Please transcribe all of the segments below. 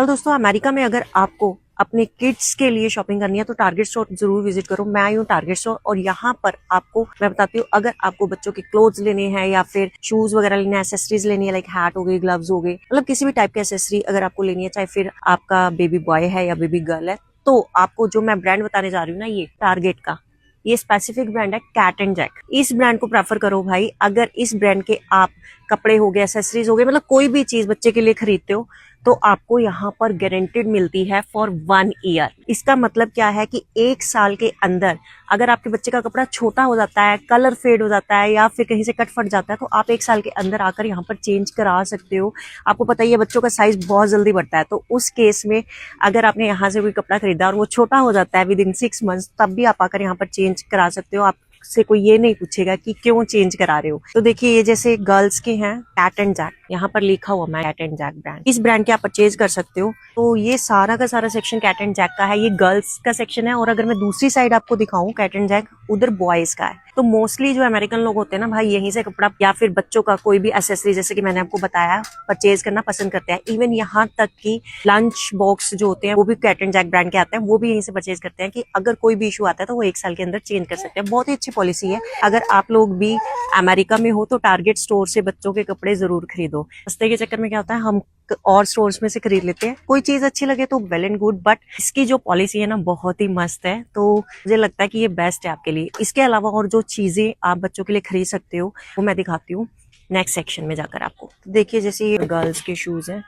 कल दोस्तों अमेरिका में अगर आपको अपने किड्स के लिए शॉपिंग करनी है तो टारगेट स्टोर जरूर विजिट करो। मैं आई हूँ टारगेट स्टोर और यहाँ पर आपको मैं बताती हूँ, अगर आपको बच्चों के क्लोथ्स लेने हैं या फिर शूज वगैरह लेने हैं, एसेसरीज लेनी है, लाइक हैट हो गई, ग्लव्स हो गई, मतलब किसी भी टाइप की एसेसरी अगर आपको लेनी है, चाहे फिर आपका बेबी बॉय है या बेबी गर्ल है, तो आपको जो मैं ब्रांड बताने जा रही हूँ ना, ये टारगेट का ये स्पेसिफिक ब्रांड है कैट एंड जैक। इस ब्रांड को प्रेफर करो भाई। अगर इस ब्रांड के आप कपड़े हो गए, एसेसरीज हो गए, मतलब कोई भी चीज बच्चे के लिए खरीदते हो तो आपको यहाँ पर गारंटेड मिलती है फॉर 1 ईयर। इसका मतलब क्या है कि 1 साल के अंदर अगर आपके बच्चे का कपड़ा छोटा हो जाता है, कलर फेड हो जाता है या फिर कहीं से कट फट जाता है, तो आप 1 साल के अंदर आकर यहाँ पर चेंज करा सकते हो। आपको पता ही है बच्चों का साइज बहुत जल्दी बढ़ता है, तो उस केस में अगर आपने यहाँ से कोई कपड़ा खरीदा और वो छोटा हो जाता है विद इन 6 मंथ्स, तब भी आप आकर यहाँ पर चेंज करा सकते हो। आप से कोई ये नहीं पूछेगा कि क्यों चेंज करा रहे हो। तो देखिए, ये जैसे गर्ल्स के हैं कैट एंड जैक, यहाँ पर लिखा हुआ मैं कैट एंड जैक ब्रांड, इस ब्रांड के आप परचेज कर सकते हो। तो ये सारा का सारा सेक्शन कैट एंड जैक का है, ये गर्ल्स का सेक्शन है। और अगर मैं दूसरी साइड आपको दिखाऊं कैट एंड जैक, उधर बॉयज का है। तो मोस्टली जो अमेरिकन लोग होते हैं ना भाई, यहीं से कपड़ा या फिर बच्चों का कोई भी एसेसरी, जैसे कि मैंने आपको बताया, परचेज करना पसंद करते हैं। इवन यहाँ तक कि लंच बॉक्स जो होते हैं वो भी कैट एंड जैक ब्रांड के आते हैं, वो भी यहीं से परचेज करते हैं कि अगर कोई भी इशू आता है तो वो 1 साल के अंदर चेंज कर सकते हैं। बहुत ही अच्छी पॉलिसी है। अगर आप लोग भी अमेरिका में हो तो टारगेट स्टोर से बच्चों के कपड़े जरूर खरीदो। सस्ते के चक्कर में क्या होता है, हम और स्टोर्स में से खरीद लेते हैं। कोई चीज अच्छी लगे तो वेल एंड गुड, बट इसकी जो पॉलिसी है ना बहुत ही मस्त है। तो मुझे लगता है कि ये बेस्ट है आपके लिए। इसके अलावा और जो चीजें आप बच्चों के लिए खरीद सकते हो वो मैं दिखाती हूँ नेक्स्ट सेक्शन में जाकर आपको। तो देखिए, जैसे ये गर्ल्स के शूज हैं,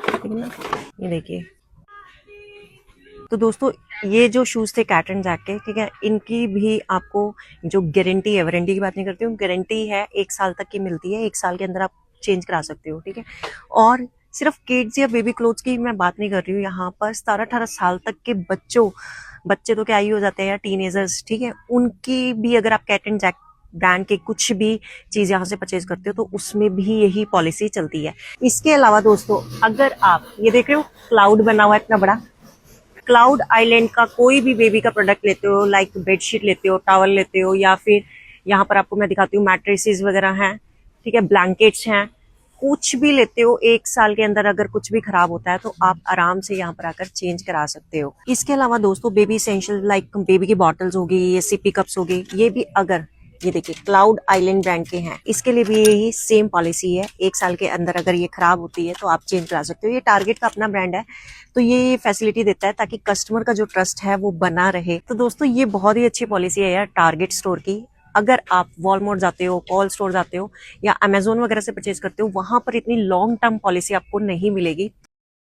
ठीक है ना, ये देखिए। तो दोस्तों, ये जो शूज थे कैट एंड जैक के, ठीक है, इनकी भी आपको जो गारंटी है, वारंटी की बात नहीं करती हूँ, गारंटी है 1 साल तक की मिलती है। 1 साल के अंदर आप चेंज करा सकते हो, ठीक है। और सिर्फ किड्स या बेबी क्लोथ्स की मैं बात नहीं कर रही हूँ, यहाँ पर 17-18 साल तक के बच्चे तो क्या ही हो जाते हैं यार, टीनेजर्स, ठीक है, उनकी भी अगर आप कैट एंड जैक ब्रांड के कुछ भी चीज यहाँ से परचेज करते हो तो उसमें भी यही पॉलिसी चलती है। इसके अलावा दोस्तों, अगर आप ये देख रहे हो क्लाउड बना हुआ है इतना बड़ा, क्लाउड आइलैंड का कोई भी बेबी का प्रोडक्ट लेते हो, लाइक बेडशीट लेते हो, टॉवल लेते हो, या फिर यहाँ पर आपको मैं दिखाती हूँ मैट्रेसेस वगैरह हैं, ठीक है, ब्लैंकेट्स हैं, कुछ भी लेते हो, 1 साल के अंदर अगर कुछ भी खराब होता है तो आप आराम से यहाँ पर आकर चेंज करा सकते हो। इसके अलावा दोस्तों, बेबी एसेंशियल लाइक बेबी की बॉटल्स होगी, ये सिपी कप्स हो गई, ये भी अगर ये देखिए क्लाउड आइलैंड ब्रांड के हैं, इसके लिए भी यही सेम पॉलिसी है। 1 साल के अंदर अगर ये खराब होती है तो आप चेंज करा सकते हो। ये टारगेट का अपना ब्रांड है, तो ये फैसिलिटी देता है ताकि कस्टमर का जो ट्रस्ट है वो बना रहे। तो दोस्तों, ये बहुत ही अच्छी पॉलिसी है यार टारगेट स्टोर की। अगर आप वॉलमार्ट जाते हो, कॉल स्टोर जाते हो या अमेजोन वगैरह से परचेज करते हो, वहां पर इतनी लॉन्ग टर्म पॉलिसी आपको नहीं मिलेगी।